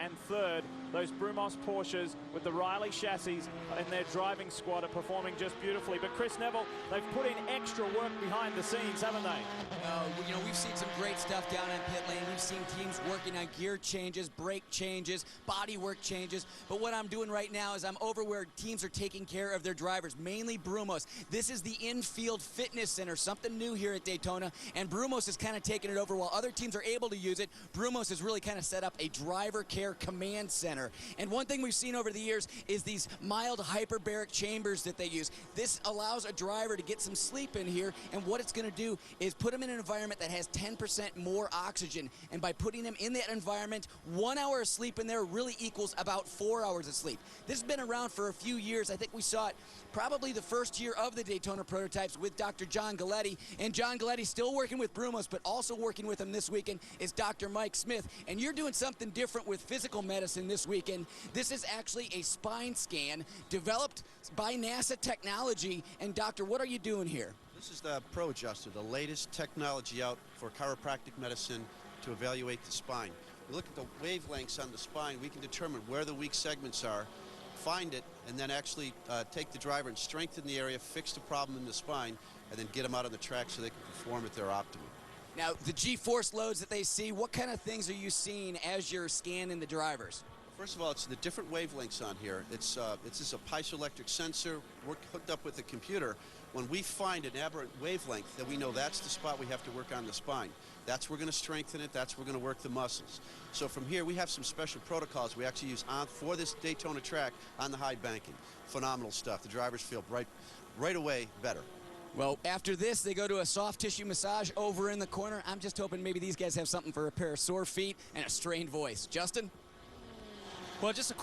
and third. Those Brumos Porsches with the Riley chassis and their driving squad are performing just beautifully. But Chris Neville, they've put in extra work behind the scenes, haven't they? You know, we've seen some great stuff down in pit lane. We've seen teams working on gear changes, brake changes, body work changes. But what I'm doing right now is I'm over where teams are taking care of their drivers, mainly Brumos. This is the infield fitness center, something new here at Daytona, and Brumos is kind of taking it over. While other teams are able to use it, Brumos has really kind of set up a driver care command center. And one thing we've seen over the years is these mild hyperbaric chambers that they use. This allows a driver to get some sleep in here, and what it's going to do is put them in an environment that has 10% more oxygen. And by putting them in that environment, 1 hour of sleep in there really equals about 4 hours of sleep. This has been around for a few years. I think we saw it probably the first year of the Daytona prototypes with Dr. John Galletti. And John Galletti still working with Brumos, but also working with him this weekend is Dr. Mike Smith. And you're doing something different with physical medicine this weekend. This is actually a spine scan developed by NASA technology. And doctor, what are you doing here? This is the Pro Adjuster, the latest technology out for chiropractic medicine to evaluate the spine. We look at the wavelengths on the spine, we can determine where the weak segments are, find it, and then actually take the driver and strengthen the area, fix the problem in the spine, and then get them out on the track so they can perform at their optimum. Now, the G-force loads that they see, what kind of things are you seeing as you're scanning the drivers? First of all, it's the different wavelengths on here. It's just a piezoelectric sensor hooked up with a computer. When we find an aberrant wavelength, then we know that's the spot we have to work on the spine. That's where we're going to strengthen it. That's where we're going to work the muscles. So from here, we have some special protocols we actually use for this Daytona track on the high banking. Phenomenal stuff. The drivers feel right away better. Well, after this, they go to a soft tissue massage over in the corner. I'm just hoping maybe these guys have something for a pair of sore feet and a strained voice. Justin? Well, just a quick